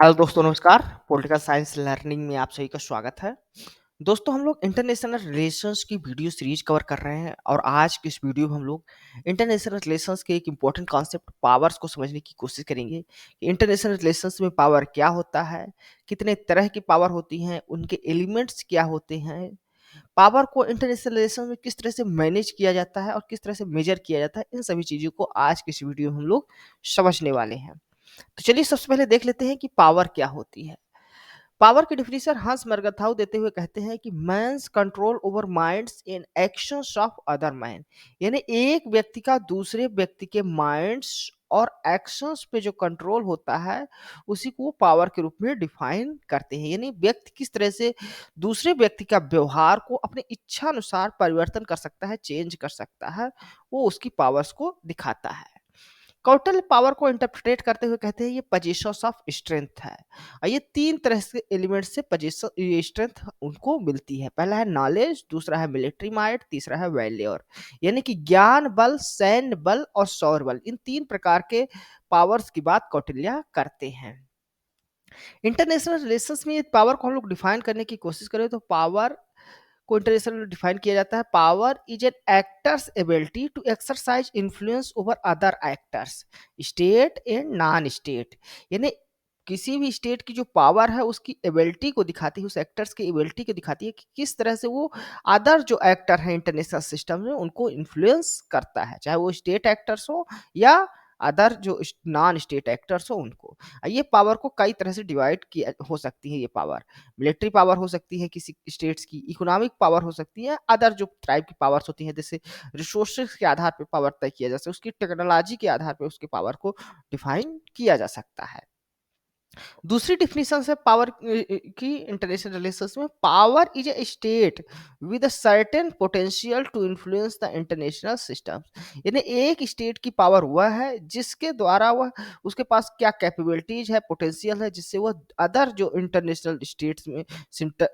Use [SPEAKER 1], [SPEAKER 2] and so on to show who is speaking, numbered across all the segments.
[SPEAKER 1] Hello दोस्तों नमस्कार। Political science learning में आप सभी का स्वागत है। दोस्तों हम लोग इंटरनेशनल रिलेशंस की वीडियो सीरीज कवर कर रहे हैं और आज की इस वीडियो में हम लोग इंटरनेशनल रिलेशंस के एक इम्पोर्टेंट कॉन्सेप्ट पावर्स को समझने की कोशिश करेंगे कि इंटरनेशनल रिलेशंस में पावर क्या होता है, कितने तरह की पावर होती हैं, उनके एलिमेंट्स क्या होते हैं, पावर को इंटरनेशनल रिलेशन में किस तरह से मैनेज किया जाता है और किस तरह से मेजर किया जाता है। इन सभी चीज़ों को आज की इस वीडियो में हम लोग समझने वाले हैं। तो चलिए सबसे पहले देख लेते हैं कि पावर क्या होती है। पावर की डिफिनीशन हंस मरगथाउ देते हुए कहते हैं कि man's control over minds in actions of other man, यानी एक व्यक्ति का दूसरे व्यक्ति के माइंड्स और एक्शंस पे जो कंट्रोल होता है उसी को वो पावर के रूप में डिफाइन करते हैं। यानी व्यक्ति किस तरह से दूसरे व्यक्ति का व्यवहार को अपने इच्छा अनुसार परिवर्तन कर सकता है, चेंज कर सकता है, वो उसकी पावर्स को दिखाता है। कौटिल्य पावर को इंटरप्रेट करते हुए कहते हैं ये पोजीशंस ऑफ स्ट्रेंथ है और ये तीन तरह से एलिमेंट से पोजीशन ये स्ट्रेंथ उनको मिलती है। पहला है नॉलेज, दूसरा है मिलिट्री माइट, तीसरा है वैल्योर, यानी कि ज्ञान बल, सैन्य बल और सौर बल। इन तीन प्रकार के पावर्स की बात कौटिल्य करते हैं। इंटरनेशनल रिलेशंस में पावर को हम लोग डिफाइन करने की कोशिश करें तो पावर को इंटरनेशनल डिफाइन किया जाता है। Power is an actor's ability to exercise influence over other actors, state and non state, यानी किसी भी स्टेट की जो पावर है उसकी एबिलिटी को दिखाती है, उस एक्टर्स की एबिलिटी को दिखाती है कि किस तरह से वो अदर जो एक्टर हैं इंटरनेशनल सिस्टम में उनको इन्फ्लुएंस करता है, चाहे वो स्टेट एक्टर्स हो या अदर जो नॉन स्टेट एक्टर्स हो उनको। ये पावर को कई तरह से डिवाइड किया हो सकती है। ये पावर मिलिट्री पावर हो सकती है किसी स्टेट्स की, इकोनॉमिक पावर हो सकती है, अदर जो टाइप की पावर्स होती हैं जैसे रिसोर्सेज के आधार पे पावर तय किया जा सकता है, उसकी टेक्नोलॉजी के आधार पे उसके पावर को डिफाइन किया जा सकता है। दूसरी डिफिनीशन है पावर की इंटरनेशनल रिलेशंस में, power is a state with a certain potential to influence the international system, यानी एक स्टेट की पावर वह है जिसके द्वारा वह उसके पास क्या कैपेबिलिटीज है, पोटेंशियल है, जिससे वह अदर जो इंटरनेशनल स्टेट्स में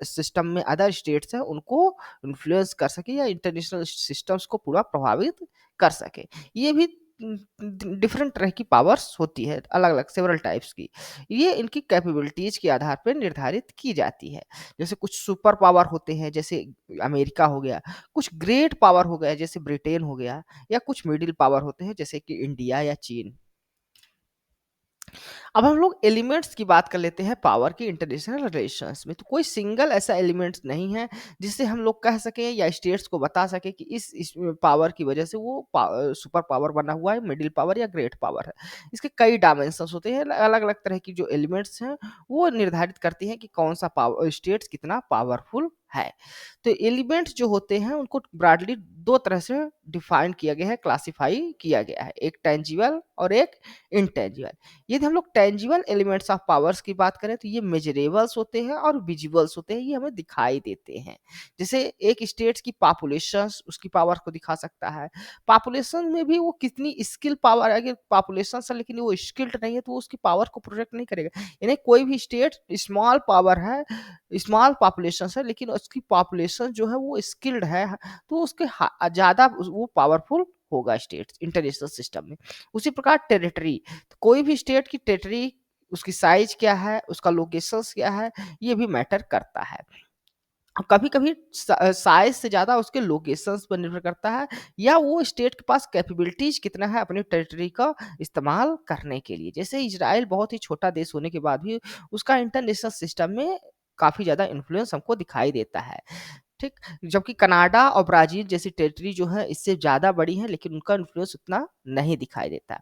[SPEAKER 1] सिस्टम में अदर स्टेट्स हैं उनको इन्फ्लुएंस कर सके या इंटरनेशनल सिस्टम्स को पूरा प्रभावित कर सके। ये भी डिफरेंट तरह की पावर्स होती है, अलग अलग सेवरल टाइप्स की। ये इनकी कैपेबिलिटीज के आधार पर निर्धारित की जाती है। जैसे कुछ सुपर पावर होते हैं जैसे अमेरिका हो गया, कुछ ग्रेट पावर हो गया जैसे ब्रिटेन हो गया, या कुछ मिडिल पावर होते हैं जैसे कि इंडिया या चीन। अब हम लोग एलिमेंट्स की बात कर लेते हैं पावर की इंटरनेशनल रिलेशंस में। तो कोई सिंगल ऐसा एलिमेंट्स नहीं है जिससे हम लोग कह सकें या स्टेट्स को बता सके कि इस पावर की वजह से वो सुपर पावर बना हुआ है, मिडिल पावर या ग्रेट पावर है। इसके कई डायमेंशंस होते हैं, अलग अलग तरह की जो एलिमेंट्स हैं वो निर्धारित करती हैं कि कौन सा पावर स्टेट्स कितना पावरफुल है। तो एलिमेंट्स जो होते हैं उनको ब्रॉडली दो तरह से डिफाइन किया गया है, क्लासिफाई किया गया है, एक टेंजिबल और एक इनटेंजिबल। यदि हम लोग टेंजिबल एलिमेंट्स ऑफ पावर्स की बात करें तो ये मेजरेबल्स होते हैं और विजिबल्स होते हैं, ये हमें दिखाई देते हैं। जैसे एक स्टेट्स की पॉपुलेशन उसकी पावर को दिखा सकता है। पॉपुलेशन में भी वो कितनी स्किल पावर, अगर पॉपुलेशन है लेकिन वो स्किल्ड नहीं है तो वो उसकी पावर को प्रोजेक्ट नहीं करेगा। यानी कोई भी स्टेट स्मॉल पावर है, स्मॉल पॉपुलेशन है, लेकिन उसकी पॉपुलेशन जो है वो स्किल्ड है तो उसके ज़्यादा वो पावरफुल होगा स्टेट इंटरनेशनल सिस्टम में। उसी प्रकार टेरिटरी, तो कोई भी स्टेट की टेरिटरी, उसकी साइज क्या है, उसका लोकेशंस क्या है, ये भी मैटर करता है। कभी कभी साइज से ज्यादा उसके लोकेशंस पर निर्भर करता है या वो स्टेट के पास कैपेबिलिटीज कितना है अपनी टेरिटरी का इस्तेमाल करने के लिए। जैसे इजराइल बहुत ही छोटा देश होने के बाद भी उसका इंटरनेशनल सिस्टम में काफी ज्यादा इन्फ्लुएंस हमको दिखाई देता है। ठीक, जबकि कनाडा और ब्राजील जैसी टेरिटरी जो है इससे ज़्यादा बड़ी है लेकिन उनका इन्फ्लुएंस उतना नहीं दिखाई देता।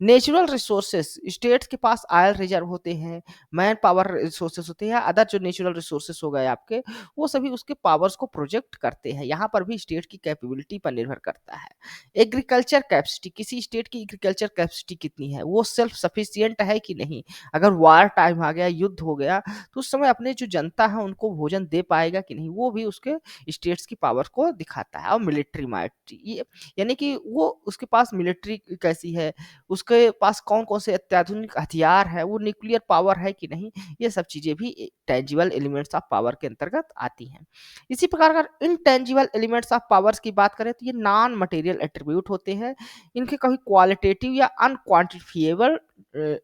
[SPEAKER 1] नेचुरल रिसोर्सेस, स्टेट्स के पास ऑयल रिजर्व होते हैं, मैन पावर रिसोर्सेस होते हैं, अदर जो नेचुरल रिसोर्सेस हो गए आपके, वो सभी उसके पावर्स को प्रोजेक्ट करते हैं। यहाँ पर भी स्टेट की कैपेबिलिटी पर निर्भर करता है। एग्रीकल्चर कैपेसिटी, किसी स्टेट की एग्रीकल्चर कैपेसिटी कितनी है, वो सेल्फ सफिशियंट है कि नहीं, अगर वार टाइम आ गया, युद्ध हो गया, तो उस समय अपने जो जनता है उनको भोजन दे पाएगा कि नहीं, वो भी उसके उसके स्टेट्स की पावर को दिखाता है। और मिलिट्री माइट ये यानी कि वो उसके पास मिलिट्री कैसी है, उसके पास कौन-कौन से अत्याधुनिक हथियार है, वो न्यूक्लियर पावर है कि नहीं, ये सब चीज़ें भी टेंजिबल एलिमेंट्स ऑफ पावर के अंतर्गत आती हैं। इसी प्रकार अगर इनटेंजिबल एलिमेंट्स ऑफ पावर्स की बात करें तो ये नॉन मटेरियल एट्रीब्यूट होते हैं। इनके कभी क्वालिटेटिव या अनक्वांटिफिएबल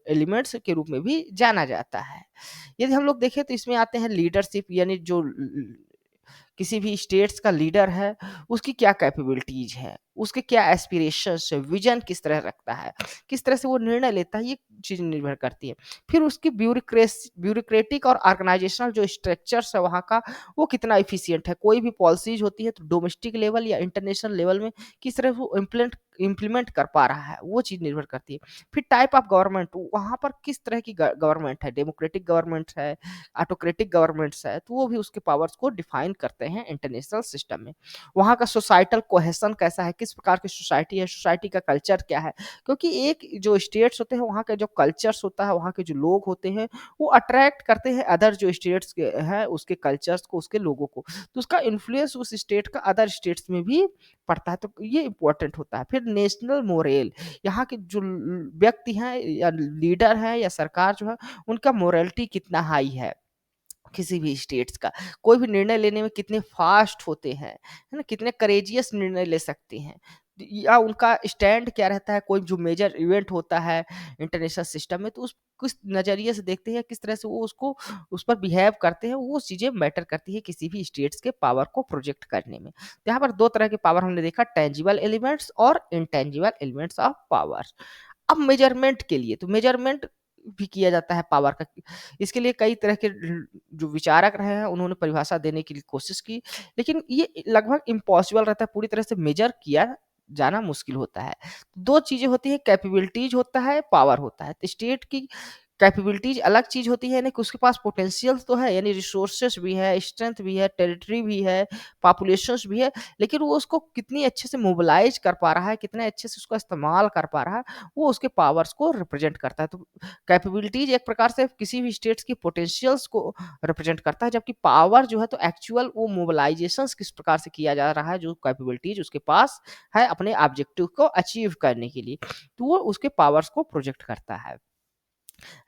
[SPEAKER 1] एलिमेंट्स के रूप में भी जाना जाता है। यदि हम लोग देखें तो इसमें आते हैं लीडरशिप, यानी जो किसी भी स्टेट्स का लीडर है, उसकी क्या कैपेबिलिटीज है, उसके क्या एस्पिरेशंस है, विजन किस तरह रखता है, किस तरह से वो निर्णय लेता है, ये चीज निर्भर करती है। फिर उसकी ब्यूरोक्रेटिक और ऑर्गेनाइजेशनल जो स्ट्रक्चर्स है वहाँ का, वो कितना इफिशियंट है। कोई भी पॉलिसीज होती है तो डोमेस्टिक लेवल या इंटरनेशनल लेवल में किस तरह वो इम्प्लीमेंट कर पा रहा है, वो चीज निर्भर करती है। फिर टाइप ऑफ गवर्नमेंट, वहाँ पर किस तरह की गवर्नमेंट है, डेमोक्रेटिक गवर्नमेंट है, ऑटोक्रेटिक गवर्नमेंट्स है, तो वो भी उसके पावर्स को डिफाइन करते हैं इंटरनेशनल सिस्टम में। वहाँ का सोसाइटल कोहेसन कैसा है, किस प्रकार की सोसाइटी है, सोसाइटी का कल्चर क्या है, क्योंकि एक जो स्टेट्स होते हैं वहाँ का जो कल्चर्स होता है, वहाँ के जो लोग होते हैं, वो अट्रैक्ट करते हैं अदर जो स्टेट्स के हैं उसके कल्चर्स को, उसके लोगों को, तो उसका इन्फ्लुएंस उस स्टेट का अदर स्टेट्स में भी पड़ता है, तो ये इंपॉर्टेंट होता है। फिर नेशनल मोरेल, यहाँ के जो व्यक्ति हैं या लीडर हैं या सरकार जो है, उनका मोरलिटी कितना हाई है किसी भी स्टेट्स का, कोई भी निर्णय लेने में कितने फास्ट होते हैं, है ना, कितने करेजियस निर्णय ले सकते हैं, या उनका स्टैंड क्या रहता है, कोई जो मेजर इवेंट होता है इंटरनेशनल सिस्टम में, तो उस किस नज़रिए से देखते हैं, किस तरह से वो उसको उस पर बिहेव करते हैं, वो चीज़ें मैटर करती है किसी भी स्टेट्स के पावर को प्रोजेक्ट करने में। तो यहाँ पर दो तरह के पावर हमने देखा, टेंजिबल एलिमेंट्स और इनटेंजिबल एलिमेंट्स ऑफ पावर। अब मेजरमेंट के लिए, तो मेजरमेंट भी किया जाता है पावर का। इसके लिए कई तरह के जो विचारक रहे हैं उन्होंने परिभाषा देने की कोशिश की, लेकिन ये लगभग इम्पॉसिबल रहता है, पूरी तरह से मेजर किया जाना मुश्किल होता है। दो चीजें होती है, कैपेबिलिटीज होता है, पावर होता है। तो स्टेट की कैपेबिलिटीज अलग चीज होती है, यानी कि उसके पास पोटेंशियल तो है, यानी रिसोर्सेस भी है, स्ट्रेंथ भी है, टेरिटरी भी है, पॉपुलेशंस भी है, लेकिन वो उसको कितनी अच्छे से मोबिलाइज कर पा रहा है, कितने अच्छे से उसका इस्तेमाल कर पा रहा है, वो उसके पावर्स को रिप्रेजेंट करता है। तो कैपेबिलिटीज एक प्रकार से किसी भी स्टेट्स की पोटेंशियल्स को रिप्रेजेंट करता है, जबकि पावर जो है तो एक्चुअल वो मोबिलाइजेशंस किस प्रकार से किया जा रहा है, जो कैपेबिलिटीज उसके पास है अपने ऑब्जेक्टिव को अचीव करने के लिए, तो वो उसके पावर्स को प्रोजेक्ट करता है।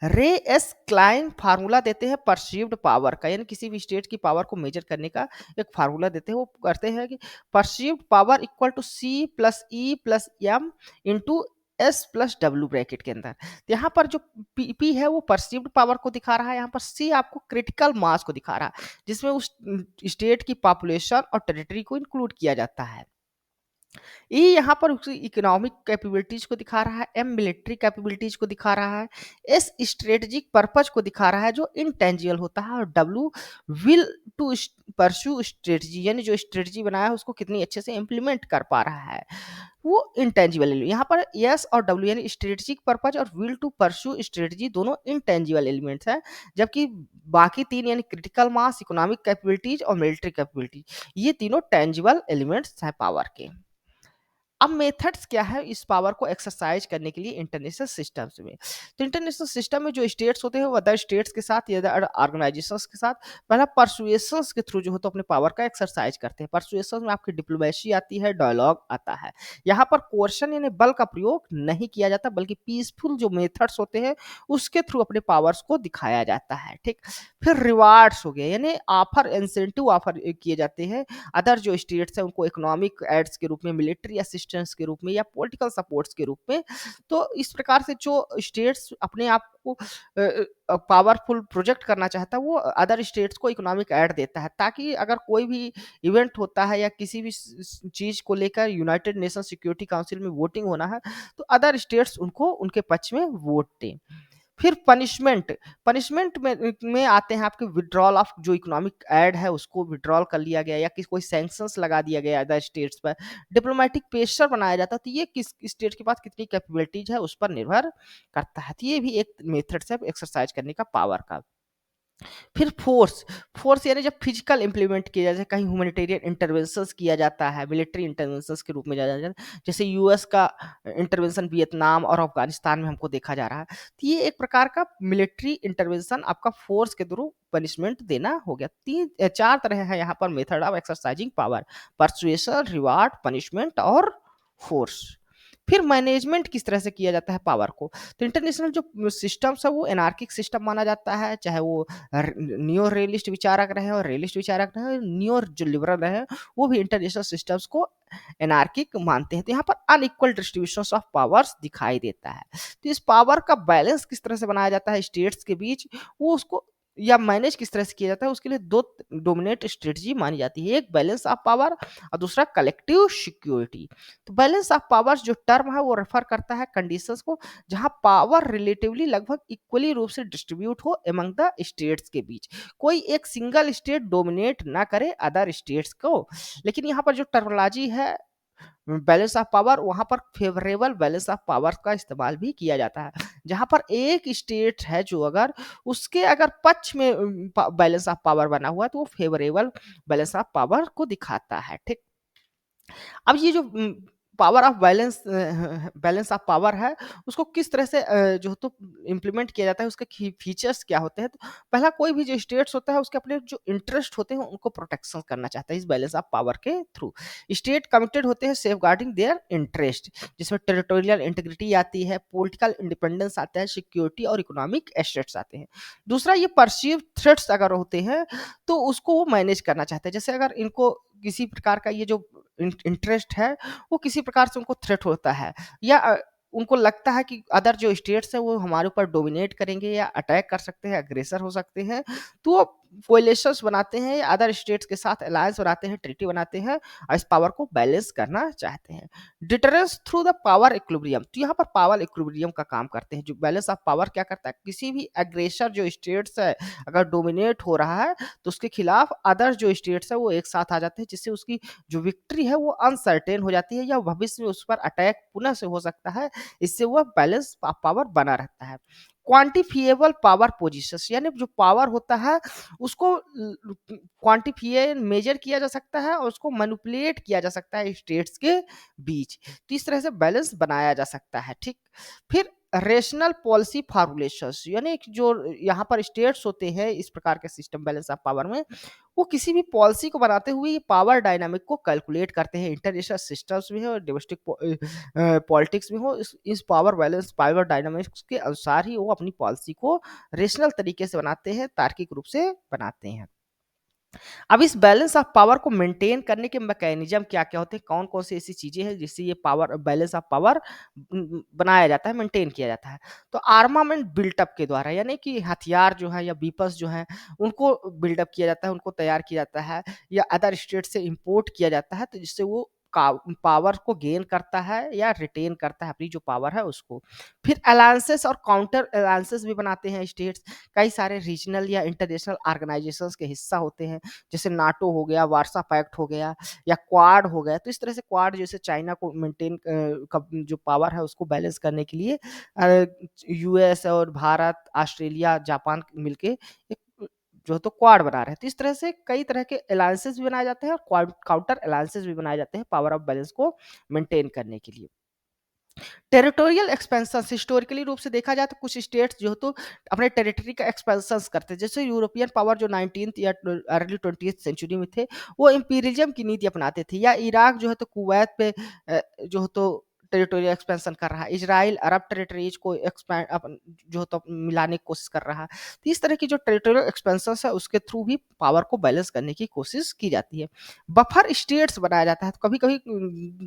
[SPEAKER 1] रे एस क्लाइन फार्मूला देते हैं परसीव्ड पावर का, यानी किसी भी स्टेट की पावर को मेजर करने का एक फार्मूला देते हैं। वो करते हैं कि perceived power equal to C plus E plus M into S plus W bracket के अंदर। तो यहाँ पर जो पी है वो परसीव्ड पावर को दिखा रहा है, यहाँ पर सी आपको क्रिटिकल मास को दिखा रहा है, जिसमें उस स्टेट की पॉपुलेशन और टेरिटरी को इंक्लूड किया जाता है। ई यहाँ पर उसकी इकोनॉमिक कैपेबिलिटीज को दिखा रहा है, एम मिलिट्री कैपेबिलिटीज को दिखा रहा है, एस स्ट्रेटेजिक पर्पज को दिखा रहा है जो इनटेंजिबल होता है, और W will to pursue strategy, यानी जो स्ट्रेटजी बनाया है उसको कितनी अच्छे से इंप्लीमेंट कर पा रहा है, वो इंटेंजिबल। यहाँ पर एस और डब्ल्यू यानी स्ट्रेटेजिक पर्पज और विल टू परस्यू स्ट्रेटजी दोनों इनटेंजिबल एलिमेंट्स हैं, जबकि बाकी तीन यानी क्रिटिकल मास, इकोनॉमिक कैपेबिलिटीज और मिलिट्री कैपेबिलिटी, ये तीनों टेंजिबल एलिमेंट्स हैं पावर के। अब मेथड्स क्या है इस पावर को एक्सरसाइज करने के लिए इंटरनेशनल सिस्टम्स में। तो इंटरनेशनल सिस्टम में जो स्टेट्स होते हैं वो अदर स्टेट्स के साथ या अदर ऑर्गेनाइजेशंस के साथ पहला परसुएशंस के थ्रू जो होता है अपने पावर का एक्सरसाइज करते हैं। परसुएशन में आपकी डिप्लोमेसी आती है, डायलॉग आता है। यहाँ पर कोर्शन यानी बल का प्रयोग नहीं किया जाता, बल्कि पीसफुल जो मेथड्स होते हैं उसके थ्रू अपने पावर्स को दिखाया जाता है। ठीक, फिर रिवार्ड्स हो गए, यानी ऑफर, इंसेंटिव ऑफर किए जाते हैं अदर जो स्टेट्स हैं उनको, इकोनॉमिक एड्स के रूप में, मिलिट्री असिस्टेंस के रूप में, या पॉलिटिकल सपोर्ट्स के रूप में। तो इस प्रकार से जो स्टेट्स अपने आप को पावरफुल प्रोजेक्ट करना चाहता है वो अदर स्टेट्स को इकोनॉमिक एड देता है, ताकि अगर कोई भी इवेंट होता है या किसी भी चीज को लेकर यूनाइटेड नेशन सिक्योरिटी काउंसिल में वोटिंग होना है, तो अदर स्टेट्स उनको उनके पक्ष में वोट दें। फिर पनिशमेंट, पनिशमेंट में आते हैं आपके विड्रॉल ऑफ जो इकोनॉमिक एड है उसको विड्रॉल कर लिया गया, या किसी कोई सैंक्शंस लगा दिया गया अदर स्टेट्स पर, डिप्लोमेटिक प्रेशर बनाया जाता है, तो ये किस स्टेट के पास कितनी कैपेबिलिटीज है उस पर निर्भर करता है। तो ये भी एक मेथड है एक्सरसाइज करने का पावर का। फिर फोर्स, फोर्स यानी जब फिजिकल इम्प्लीमेंट किया जाए, कहीं ह्यूमैनिटेरियन इंटरवेंशंस किया जाता है, मिलिट्री इंटरवेंशंस के रूप में जाना जाता है, जैसे यूएस का इंटरवेंशन वियतनाम और अफगानिस्तान में हमको देखा जा रहा है। तो ये एक प्रकार का मिलिट्री इंटरवेंशन आपका फोर्स के थ्रू पनिशमेंट देना हो गया। चार तरह है यहाँ पर method of exercising power: persuasion, reward, punishment और फोर्स। फिर मैनेजमेंट किस तरह से किया जाता है पावर को, तो इंटरनेशनल जो सिस्टम्स है वो एनार्किक सिस्टम माना जाता है, चाहे वो नियो रियलिस्ट विचारक रहे और रियलिस्ट विचारक रहे, नियो जो लिबरल रहे, वो भी इंटरनेशनल सिस्टम्स को एनार्किक मानते हैं। तो यहाँ पर अनइक्वल डिस्ट्रीब्यूशन ऑफ पावर्स दिखाई देता है। तो इस पावर का बैलेंस किस तरह से बनाया जाता है स्टेट्स के बीच, वो उसको या मैनेज किस तरह से किया जाता है, उसके लिए दो डोमिनेट स्ट्रेटजी मानी जाती है: एक बैलेंस ऑफ पावर और दूसरा कलेक्टिव सिक्योरिटी। तो बैलेंस ऑफ पावर्स जो टर्म है वो रेफर करता है कंडीशंस को जहां पावर रिलेटिवली लगभग इक्वली रूप से डिस्ट्रीब्यूट हो एमंग द स्टेट्स के बीच, कोई एक सिंगल स्टेट डोमिनेट ना करे अदर स्टेट्स को। लेकिन यहाँ पर जो टर्मिनोलॉजी है बैलेंस ऑफ पावर, वहां पर फेवरेबल बैलेंस ऑफ पावर का इस्तेमाल भी किया जाता है, जहां पर एक स्टेट है जो अगर उसके अगर पक्ष में बैलेंस ऑफ पावर बना हुआ है तो वो फेवरेबल बैलेंस ऑफ पावर को दिखाता है। ठीक, अब ये जो power of balance balance of power है, उसको किस तरह से जो तो इम्प्लीमेंट किया जाता है, उसके फीचर्स क्या होते हैं। तो पहला, कोई भी जो स्टेट्स होता है उसके अपने जो इंटरेस्ट होते हैं उनको प्रोटेक्शन करना चाहता है इस बैलेंस ऑफ पावर के थ्रू। स्टेट कमिटेड होते हैं सेफ गार्डिंग देयर इंटरेस्ट, जिसमें टेरिटोरियल इंटीग्रिटी आती है, पॉलिटिकल इंडिपेंडेंस आता है, सिक्योरिटी और इकोनॉमिक एसेट्स आते हैं। दूसरा, ये परसीव थ्रेट्स अगर होते हैं तो उसको वो मैनेज करना चाहते हैं। जैसे अगर इनको किसी प्रकार का ये जो इंटरेस्ट है वो किसी प्रकार से उनको थ्रेट होता है, या उनको लगता है कि अदर जो स्टेट्स है वो हमारे ऊपर डोमिनेट करेंगे या अटैक कर सकते हैं, अग्रेसर हो सकते हैं, तो वो कोएलिशंस बनाते हैं या अदर स्टेट्स के साथ अलायंस बनाते हैं, ट्रीटी बनाते हैं और इस पावर को बैलेंस करना चाहते हैं। Deterrence through the power equilibrium, तो यहाँ पर पावर इक्विलिब्रियम का काम करते हैं। जो बैलेंस ऑफ पावर क्या करता है, किसी भी अग्रेसर जो स्टेट्स है अगर डोमिनेट हो रहा है तो उसके खिलाफ अदर जो स्टेट्स है वो एक साथ आ जाते हैं, जिससे उसकी जो विक्ट्री है वो अनसर्टेन हो जाती है या भविष्य में उस पर अटैक पुनः से हो सकता है। इससे वह बैलेंस पावर बना रहता है। क्वांटिफिएबल पावर पोजीशंस, यानी जो पावर होता है उसको क्वांटिफाई मेजर किया जा सकता है और उसको मैनिपुलेट किया जा सकता है स्टेट्स के बीच। तो इस तरह से बैलेंस बनाया जा सकता है। ठीक, फिर रेशनल पॉलिसी फार्मूलेशंस, यानी कि जो यहाँ पर स्टेट्स होते हैं इस प्रकार के सिस्टम बैलेंस ऑफ पावर में, वो किसी भी पॉलिसी को बनाते हुए ये पावर डायनामिक को कैलकुलेट करते हैं। इंटरनेशनल सिस्टम्स में हो और डोमेस्टिक पॉलिटिक्स में हो, इस पावर बैलेंस पावर डायनामिक्स के अनुसार ही वो अपनी पॉलिसी को रेशनल तरीके से बनाते हैं, तार्किक रूप से बनाते हैं। अब इस बैलेंस ऑफ पावर को मेंटेन करने के मैकेनिज्म क्या-क्या होते हैं, कौन-कौन सी ऐसी चीज़ें हैं जिससे ये पावर बैलेंस ऑफ पावर बनाया जाता है, मेंटेन किया जाता है। तो आर्मामेंट बिल्टअप के द्वारा, यानी कि हथियार जो है या वेपन्स जो हैं उनको बिल्डअप किया जाता है, उनको तैयार किया जाता है या अदर स्टेट से इम्पोर्ट किया जाता है, तो जिससे वो का पावर को गेन करता है या रिटेन करता है अपनी जो पावर है उसको। फिर अलायंसेस और काउंटर अलायंसेस भी बनाते हैं स्टेट्स, कई सारे रीजनल या इंटरनेशनल ऑर्गेनाइजेशंस के हिस्सा होते हैं, जैसे नाटो हो गया, वार्सा पैक्ट हो गया या क्वाड हो गया। तो इस तरह से क्वाड जैसे चाइना को मेंटेन जो पावर है उसको बैलेंस करने के लिए यूएस और भारत, ऑस्ट्रेलिया, जापान मिलके एक जो है तो क्वाड बना रहे हैं। तो इस तरह से कई तरह के अलायंसेस भी बनाए जाते हैं और काउंटर अलायंसेस भी बनाए जाते हैं पावर ऑफ बैलेंस को मेंटेन करने के लिए। टेरिटोरियल एक्सपेंशन हिस्टोरिकली रूप से देखा जाए तो कुछ स्टेट्स जो तो अपने टेरिटरी का एक्सपेंशन करते हैं, जैसे यूरोपियन पावर जो 19th या अर्ली 20th सेंचुरी में थे वो इंपीरियलिज्म की नीति अपनाते थे, या इराक जो है तो कुवैत पे जो है तो टेरिटोरियल एक्सपेंशन कर रहा है, इजराइल अरब टेरिटरीज को एक्सपैंड जो है तो मिलाने की कोशिश कर रहा है। तो इस तरह की जो टेरिटोरियल एक्सपेंशन है उसके थ्रू भी पावर को बैलेंस करने की कोशिश की जाती है। बफर स्टेट्स बनाया जाता है, तो कभी कभी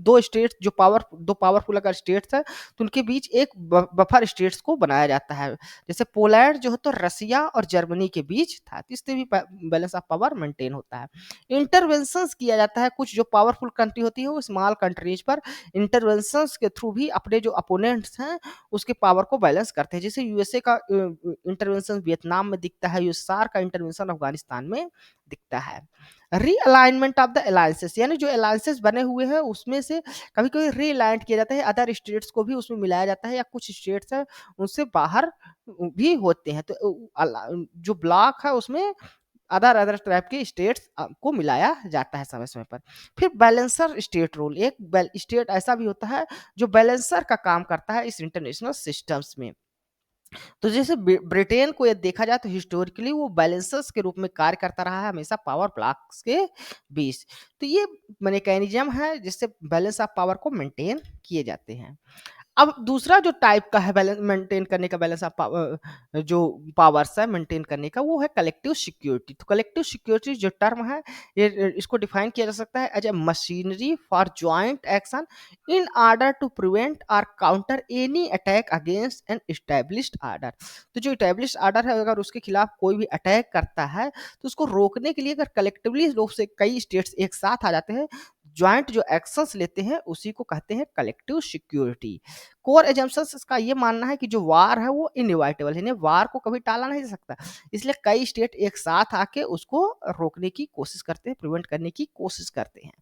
[SPEAKER 1] दो स्टेट्स जो दो पावरफुल अगर स्टेट्स है तो उनके बीच एक बफर स्टेट्स को बनाया जाता है, जैसे पोलैंड जो है तो रसिया और जर्मनी के बीच था, तो इससे भी बैलेंस ऑफ पावर मेंटेन होता है। इंटरवेंशंस किया जाता है, कुछ जो पावरफुल कंट्री होती है वो स्मॉल कंट्रीज पर इंटरवेंशंस एक्शंस के थ्रू भी अपने जो अपोनेंट्स हैं उसके पावर को बैलेंस करते हैं। जैसे यूएसए का इंटरवेंशन वियतनाम में दिखता है, यूएसआर का इंटरवेंशन अफगानिस्तान में दिखता है। रीअलाइनमेंट ऑफ द अलायंसेस, यानी जो अलायंसेस बने हुए हैं उसमें से कभी-कभी रीअलाइन किया जाता है, अदर स्टेट्स को भी उसमें मिलाया जाता है, या कुछ स्टेट्स हैं उनसे बाहर भी होते हैं। तो जो ब्लॉक है उसमें अदर अदर टाइप के स्टेट्स को मिलाया जाता है समय-समय पर। फिर बैलेंसर स्टेट रूल, एक स्टेट ऐसा भी होता है जो बैलेंसर का काम करता है इस इंटरनेशनल सिस्टम्स में। तो जैसे ब्रिटेन को ये देखा जाए तो हिस्टोरिकली वो बैलेंसर्स के रूप में कार्य करता रहा है हमेशा पावर ब्लॉक्स के बीच। तो ये मैकेनिज्म है जिससे बैलेंस ऑफ पावर को मेंटेन किए जाते हैं। अब दूसरा जो टाइप का है बैलेंस मेंटेन करने का, बैलेंस ऑफ पावर जो पावर्स है मेंटेन करने का, वो है कलेक्टिव सिक्योरिटी। तो कलेक्टिव सिक्योरिटी जो टर्म है ये इसको डिफाइन किया जा सकता है as a machinery for joint action in order to prevent or counter any attack against an established order. तो जो एस्टैब्लिश्ड ऑर्डर है अगर उसके खिलाफ कोई भी अटैक करता है तो उसको रोकने के लिए अगर कलेक्टिवली रूप से कई स्टेट्स एक साथ आ जाते हैं, जॉइंट जो एक्शंस लेते हैं उसी को कहते हैं कलेक्टिव सिक्योरिटी। कोर एजम्पशंस इसका ये मानना है कि जो वार है वो इनएविटेबल है, यानी वार को कभी टाला नहीं जा सकता, इसलिए कई स्टेट एक साथ आके उसको रोकने की कोशिश करते हैं, प्रिवेंट करने की कोशिश करते हैं।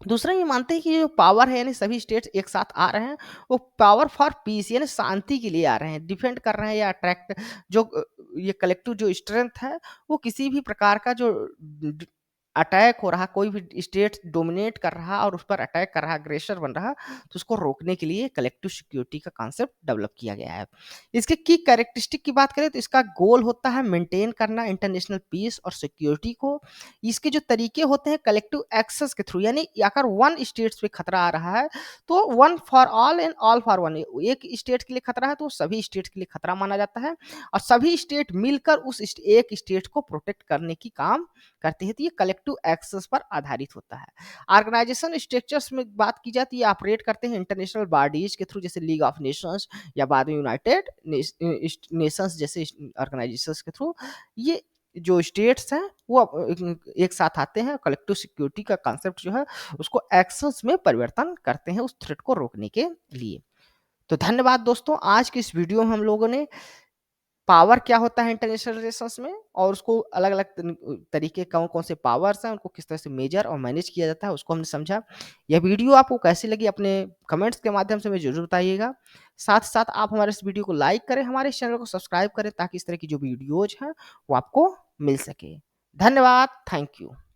[SPEAKER 1] दूसरा ये मानते हैं कि ये जो पावर है यानी सभी स्टेट्स एक साथ आ रहे हैं वो पावर फॉर पीस यानी शांति के लिए आ रहे हैं, डिफेंड कर रहे हैं या अट्रैक्ट जो ये कलेक्टिव जो स्ट्रेंथ है वो किसी भी प्रकार का जो अटैक हो रहा, कोई भी स्टेट डोमिनेट कर रहा और उस पर अटैक कर रहा, अग्रेसर बन रहा, तो उसको रोकने के लिए कलेक्टिव सिक्योरिटी का कॉन्सेप्ट डेवलप किया गया है। इसके की कैरेक्टरिस्टिक की बात करें तो इसका गोल होता है मेंटेन करना इंटरनेशनल पीस और सिक्योरिटी को। इसके जो तरीके होते हैं कलेक्टिव एक्सेस के थ्रू, यानी अगर वन स्टेट्स पे खतरा आ रहा है तो one for all and all for one, एक स्टेट के लिए खतरा है तो सभी स्टेट के लिए खतरा माना जाता है और सभी स्टेट मिलकर उस एक स्टेट को प्रोटेक्ट करने की काम करते हैं। तो ये कलेक्टिव एक्सेस पर आधारित होता है। ऑर्गेनाइजेशन स्ट्रक्चर्स में बात की जाए तो ये ऑपरेट करते हैं इंटरनेशनल बॉडीज के थ्रू, जैसे लीग ऑफ नेशंस या बाद में यूनाइटेड नेशंस जैसे ऑर्गेनाइजेशंस के थ्रू। ये जो स्टेट्स हैं वो एक साथ आते हैं, कलेक्टिव सिक्योरिटी का कॉन्सेप्ट जो है उसको एक्शंस में परिवर्तन करते हैं उस थ्रेट को रोकने के लिए। तो धन्यवाद दोस्तों, आज की इस वीडियो में हम लोगों ने पावर क्या होता है इंटरनेशनल रिलेशंस में और उसको अलग-अलग तरीके कौन-कौन से पावर्स हैं, उनको किस तरह से मेजर और मैनेज किया जाता है, उसको हमने समझा। यह वीडियो आपको कैसी लगी अपने कमेंट्स के माध्यम से हमें ज़रूर बताइएगा। साथ ही साथ आप हमारे इस वीडियो को लाइक करें, हमारे इस चैनल को सब्सक्राइब करें ताकि इस तरह की जो वीडियोज़ हैं, वो आपको मिल सके। धन्यवाद, थैंक यू।